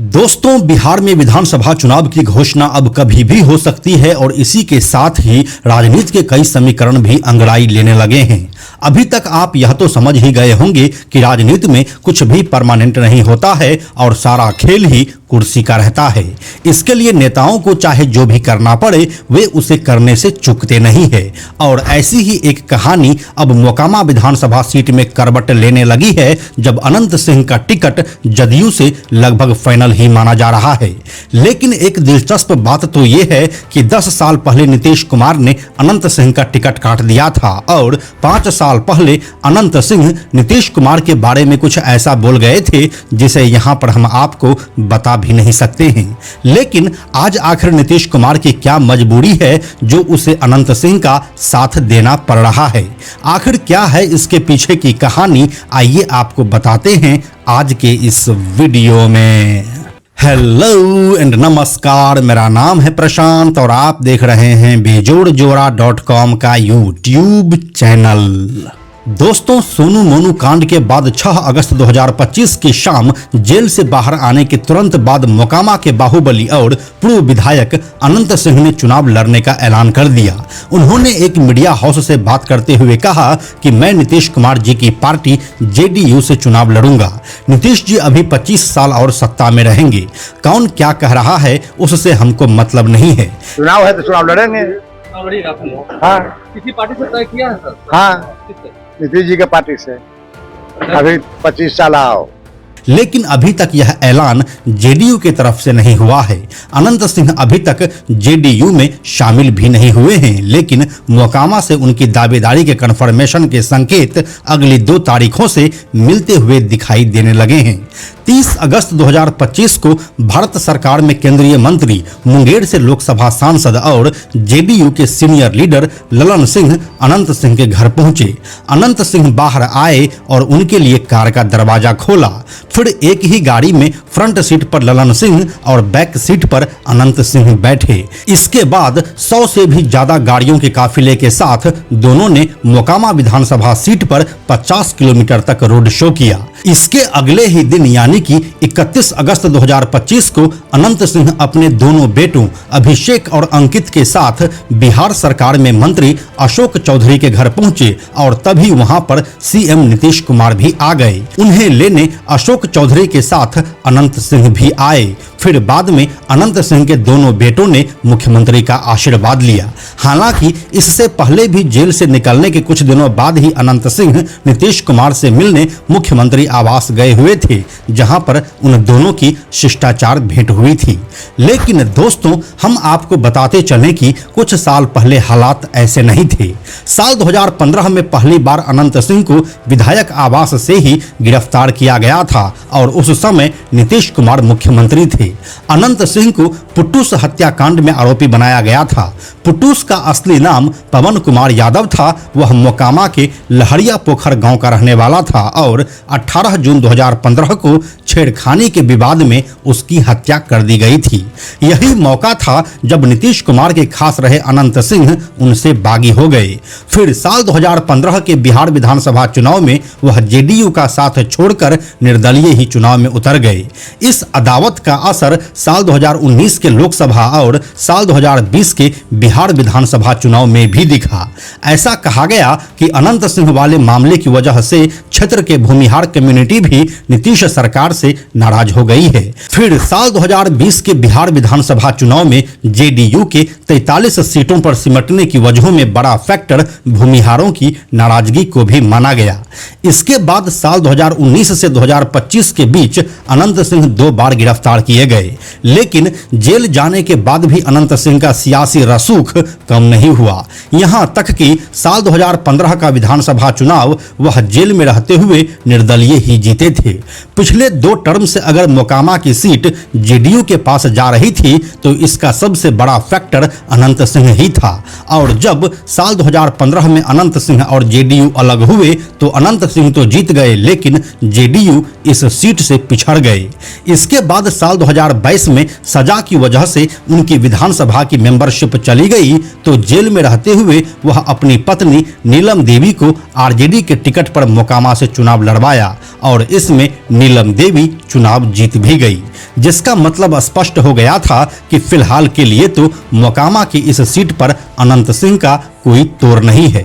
दोस्तों, बिहार में विधानसभा चुनाव की घोषणा अब कभी भी हो सकती है और इसी के साथ ही राजनीति के कई समीकरण भी अंगड़ाई लेने लगे हैं। अभी तक आप यह तो समझ ही गए होंगे कि राजनीति में कुछ भी परमानेंट नहीं होता है और सारा खेल ही कुर्सी का रहता है। इसके लिए नेताओं को चाहे जो भी करना पड़े वे उसे करने से चूकते नहीं है। और ऐसी ही एक कहानी अब मोकामा विधानसभा सीट में करवट लेने लगी है, जब अनंत सिंह का टिकट जदयू से लगभग फाइनल ही माना जा रहा है। लेकिन एक दिलचस्प बात तो ये है कि 10 साल पहले नीतीश कुमार ने अनंत सिंह का टिकट काट दिया था और 5 साल पहले अनंत सिंह नीतीश कुमार के बारे में कुछ ऐसा बोल गए थे जिसे यहाँ पर हम आपको बता भी नहीं सकते हैं। लेकिन आज आखिर नीतीश कुमार की क्या मजबूरी है जो उसे अनंत सिंह का साथ देना पड़ रहा है? आखिर क्या है इसके पीछे की कहानी, आइए आपको बताते हैं आज के इस वीडियो में। हेलो एंड नमस्कार, मेरा नाम है प्रशांत और आप देख रहे हैं बेजोड़जोड़ा.com का यूट्यूब चैनल। दोस्तों, सोनू मोनू कांड के बाद 6 अगस्त 2025 की शाम जेल से बाहर आने के तुरंत बाद मोकामा के बाहुबली और पूर्व विधायक अनंत सिंह ने चुनाव लड़ने का ऐलान कर दिया। उन्होंने एक मीडिया हाउस से बात करते हुए कहा कि मैं नीतीश कुमार जी की पार्टी जेडीयू से चुनाव लड़ूंगा। नीतीश जी अभी 25 साल और सत्ता में रहेंगे। कौन क्या कह रहा है उससे हमको मतलब नहीं है। चुनाव है तो चुनाव लड़ेंगे। हाँ, किसी पार्टी से तय किया है सर? हाँ, नीतीश जी के पार्टी से अभी 25 साल आओ। लेकिन अभी तक यह ऐलान जेडीयू की तरफ से नहीं हुआ है। अनंत सिंह अभी तक जेडीयू में शामिल भी नहीं हुए हैं, लेकिन मोकामा से उनकी दावेदारी के कन्फर्मेशन के संकेत अगली 2 तारीखों से मिलते हुए दिखाई देने लगे हैं। 30 अगस्त 2025 को भारत सरकार में केंद्रीय मंत्री, मुंगेर से लोकसभा सांसद और जेडीयू के सीनियर लीडर ललन सिंह अनंत सिंह के घर पहुंचे। अनंत सिंह बाहर आए और उनके लिए कार का दरवाजा खोला। फिर एक ही गाड़ी में फ्रंट सीट पर ललन सिंह और बैक सीट पर अनंत सिंह बैठे। इसके बाद 100 से भी ज्यादा गाड़ियों के काफिले के साथ दोनों ने मोकामा विधानसभा सीट पर 50 किलोमीटर तक रोड शो किया। इसके अगले ही दिन यानी कि 31 अगस्त 2025 को अनंत सिंह अपने दोनों बेटों अभिषेक और अंकित के साथ बिहार सरकार में मंत्री अशोक चौधरी के घर पहुंचे और तभी वहां पर सीएम नीतीश कुमार भी आ गए। उन्हें लेने अशोक चौधरी के साथ अनंत सिंह भी आए। फिर बाद में अनंत सिंह के दोनों बेटों ने मुख्यमंत्री का आशीर्वाद लिया। हालांकि इससे पहले भी जेल से निकलने के कुछ दिनों बाद ही अनंत सिंह नीतीश कुमार से मिलने मुख्यमंत्री आवास गए हुए थे, जहां पर उन दोनों की शिष्टाचार भेंट हुई थी। लेकिन दोस्तों, हम आपको बताते चलें कि कुछ साल पहले हालात ऐसे नहीं थे। साल 2015 में पहली बार अनंत सिंह को विधायक आवास से ही गिरफ्तार किया गया था और उस समय नीतीश कुमार मुख्यमंत्री थे। अनंत सिंह को पुट्टूस हत्याकांड में आरोपी बनाया गया था। पुट्टूस का असली नाम पवन कुमार यादव था। वह मोकामा के लहरिया पोखर गांव का रहने वाला था और 18 जून 2015 को छेड़खानी के विवाद में उसकी हत्या कर दी गई थी। यही मौका था जब नीतीश कुमार के खास रहे अनंत सिंह उनसे बागी हो गए। फिर साल 2015 के बिहार विधानसभा चुनाव में वह जेडीयू का साथ छोड़कर निर्दलीय ही चुनाव में उतर गए। इस अदावत का असर साल 2019 के लोकसभा और साल 2020 के बिहार विधानसभा चुनाव में भी दिखा। ऐसा कहा गया कि अनंत सिंह वाले मामले की वजह से क्षेत्र के भूमिहार कम्युनिटी भी नीतीश सरकार से नाराज हो गई है। फिर साल 2020 के बिहार विधानसभा चुनाव में जेडीयू के 43 सीटों पर सिमटने की वजहों में बड़ा फैक्टर भूमिहारों की नाराजगी को भी माना गया। इसके बाद साल 2019 से 2025 के बीच अनंत सिंह 2 बार गिरफ्तार किए गए, लेकिन जेल जाने के बाद भी अनंत सिंह का सियासी रसूख कम नहीं हुआ। यहां तक कि साल 2015 का विधानसभा चुनाव वह जेल में रहते हुए निर्दलीय ही जीते थे। पिछले 2 टर्म से अगर मोकामा की सीट जेडीयू के पास जा रही थी तो इसका सबसे बड़ा फैक्टर अनंत सिंह ही था। और जब साल 2015 में अनंत सिंह और जेडीयू अलग हुए तो अनंत सिंह तो जीत गए, लेकिन जेडीयू इस सीट से पिछड़ गए। इसके बाद साल 2022 में सजा की वजह से उनकी विधानसभा की मेंबरशिप चली गई तो जेल में रहते हुए वह अपनी पत्नी नीलम देवी को आरजेडी के टिकट पर मोकामा से चुनाव लड़वाया और इसमें नीलम देवी चुनाव जीत भी गई, जिसका मतलब स्पष्ट हो गया था कि फिलहाल के लिए तो मोकामा की इस सीट पर अनंत सिंह का कोई तोड़ नहीं है।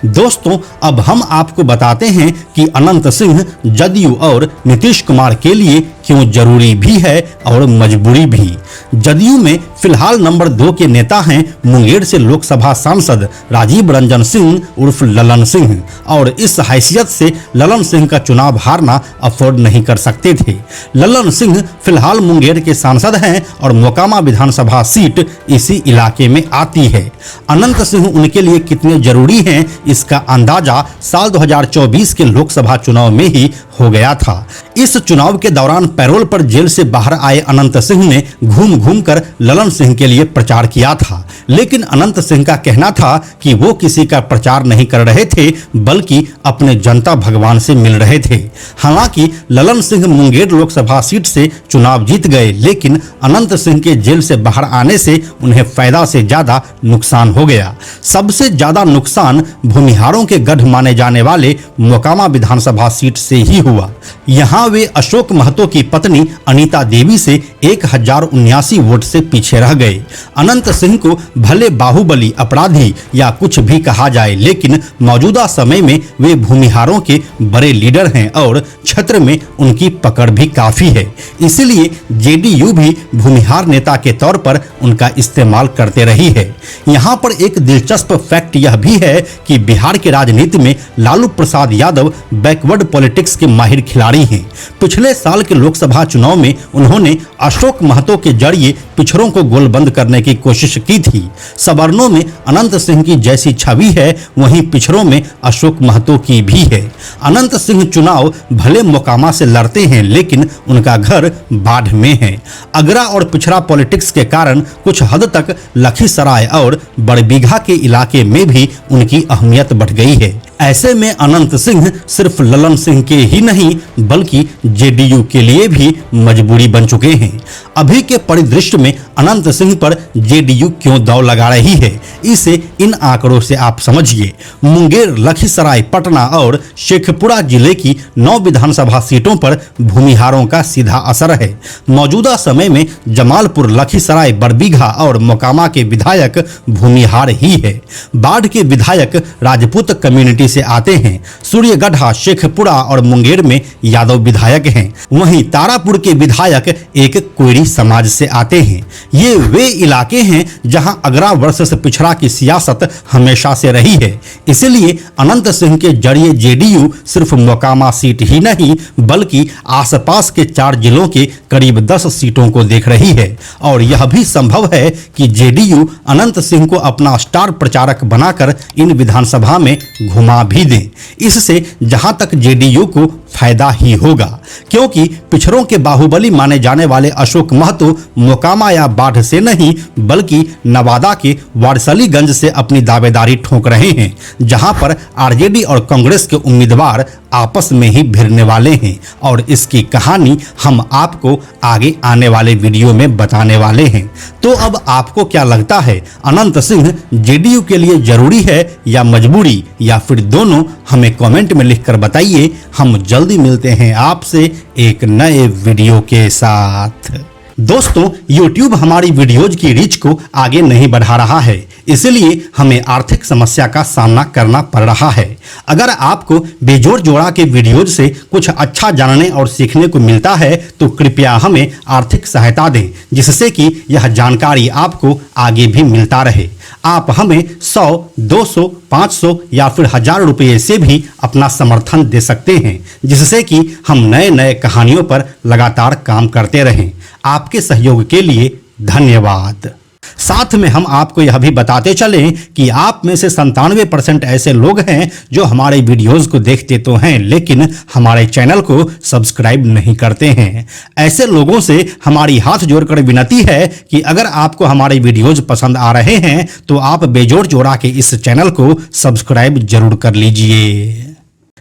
दोस्तों, अब हम आपको बताते हैं कि अनंत सिंह जदयू और नीतीश कुमार के लिए क्यों जरूरी भी है और मजबूरी भी। जदयू में फिलहाल नंबर 2 के नेता हैं मुंगेर से लोकसभा सांसद राजीव रंजन सिंह उर्फ ललन सिंह, और इस हैसियत से ललन सिंह का चुनाव हारना अफोर्ड नहीं कर सकते थे। ललन सिंह फिलहाल मुंगेर के सांसद हैं और मोकामा विधानसभा सीट इसी इलाके में आती है। अनंत सिंह उनके लिए कितने जरूरी हैं, इसका अंदाजा साल 2024 के लोकसभा चुनाव में ही हो गया था। इस चुनाव के दौरान पैरोल पर जेल से बाहर आए अनंत सिंह ने घूम घूम कर ललन सिंह के लिए प्रचार किया था, लेकिन अनंत सिंह का कहना था कि वो किसी का प्रचार नहीं कर रहे थे, बल्कि अपने जनता भगवान से मिल रहे थे। हालांकि ललन सिंह मुंगेर लोकसभा सीट से चुनाव जीत गए, लेकिन अनंत सिंह के जेल से बाहर आने से उन्हें फायदा से ज्यादा नुकसान हो गया। सबसे ज्यादा नुकसान भूमिहारों के गढ़ माने जाने वाले मोकामा विधानसभा सीट से ही हुआ। यहाँ वे अशोक महतो की पत्नी अनीता देवी से 1079 वोट से पीछे रह गए। अनंत सिंह को भले बाहुबली, अपराधी या कुछ भी कहा जाए, लेकिन मौजूदा समय में वे भूमिहारों के बड़े लीडर हैं और क्षेत्र में उनकी पकड़ भी काफी है। इसलिए जेडीयू भी भूमिहार नेता के तौर पर उनका इस्तेमाल करते रही है। यहाँ पर एक दिलचस्प फैक्ट यह भी है कि बिहार की राजनीति में लालू प्रसाद यादव बैकवर्ड पॉलिटिक्स के माहिर खिलाड़ी हैं। पिछले साल के लोकसभा चुनाव में उन्होंने अशोक महतो के जरिए पिछड़ों को गोलबंद करने की कोशिश की थी। सवर्णों में अनंत सिंह की जैसी छवि है, वहीं पिछड़ों में अशोक महतो की भी है। अनंत सिंह चुनाव भले मोकामा से लड़ते हैं, लेकिन उनका घर बाढ़ में है। अगरा और पिछड़ा पॉलिटिक्स के कारण कुछ हद तक लखीसराय और बड़बीघा के इलाके में भी उनकी अहमियत बढ़ गई है। ऐसे में अनंत सिंह सिर्फ ललन सिंह के ही नहीं, बल्कि जेडीयू के लिए भी मजबूरी बन चुके हैं। अभी के परिदृश्य में अनंत सिंह पर जेडीयू क्यों दांव लगा रही है, इसे इन आंकड़ों से आप समझिए। मुंगेर, लखीसराय, पटना और शेखपुरा जिले की 9 विधानसभा सीटों पर भूमिहारों का सीधा असर है। मौजूदा समय में जमालपुर, लखीसराय, बड़बीघा और मोकामा के विधायक भूमिहार ही है। बाढ़ के विधायक राजपूत कम्युनिटी से आते हैं। सूर्यगढ़ा, शेखपुरा और मुंगेर में यादव विधायक हैं। वहीं तारापुर के विधायक एक कोयरी समाज से आते हैं। ये वे इलाके हैं जहां अगरा वर्सेस पिछड़ा की सियासत हमेशा से रही है। इसलिए अनंत सिंह के जरिए जेडीयू सिर्फ मोकामा सीट ही नहीं, बल्कि आसपास के 4 जिलों के करीब 10 सीटों को देख रही है। और यह भी संभव है कि जेडीयू अनंत सिंह को अपना स्टार प्रचारक बनाकर इन विधानसभा में घुमा भी दे। इससे जहां तक जेडीयू को फायदा ही होगा, क्योंकि पिछड़ों के बाहुबली माने जाने वाले अशोक महतो मोकामा या बाढ़ से नहीं, बल्कि नवादा के वारसलीगंज से अपनी दावेदारी ठोक रहे हैं, जहां पर आरजेडी और कांग्रेस के उम्मीदवार आपस में ही भिड़ने वाले हैं। और इसकी कहानी हम आपको आगे आने वाले वीडियो में बताने वाले हैं। तो अब आपको क्या लगता है, अनंत सिंह जेडीयू के लिए जरूरी है या मजबूरी, या फिर दोनों? हमें कमेंट में लिखकर बताइए। हम जल्दी मिलते हैं आपसे एक नए वीडियो के साथ। दोस्तों, YouTube हमारी वीडियोज की रीच को आगे नहीं बढ़ा रहा है, इसलिए हमें आर्थिक समस्या का सामना करना पड़ रहा है। अगर आपको बेजोड़ जोड़ा के वीडियोज से कुछ अच्छा जानने और सीखने को मिलता है, तो कृपया हमें आर्थिक सहायता दें, जिससे कि यह जानकारी आपको आगे भी मिलता रहे। आप हमें 100, 200, 500 या फिर 1000 रुपये से भी अपना समर्थन दे सकते हैं, जिससे कि हम नए नए कहानियों पर लगातार काम करते रहें। आपके सहयोग के लिए धन्यवाद। साथ में हम आपको यह भी बताते चलें कि आप में से 97% ऐसे लोग हैं जो हमारे वीडियोस को देखते तो हैं, लेकिन हमारे चैनल को सब्सक्राइब नहीं करते हैं। ऐसे लोगों से हमारी हाथ जोड़कर विनती है कि अगर आपको हमारे वीडियोस पसंद आ रहे हैं, तो आप बेजोड़ जोड़ा के इस चैनल को सब्सक्राइब जरूर कर लीजिए।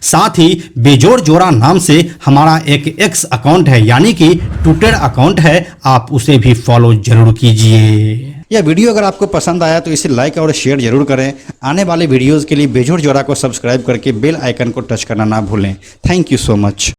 साथ ही बेजोड़ जोड़ा नाम से हमारा एक एक्स अकाउंट है, यानी कि ट्विटर अकाउंट है, आप उसे भी फॉलो जरूर कीजिए। यह वीडियो अगर आपको पसंद आया तो इसे लाइक और शेयर जरूर करें। आने वाले वीडियोस के लिए बेजोड़ जोड़ा को सब्सक्राइब करके बेल आइकन को टच करना ना भूलें। Thank you so much.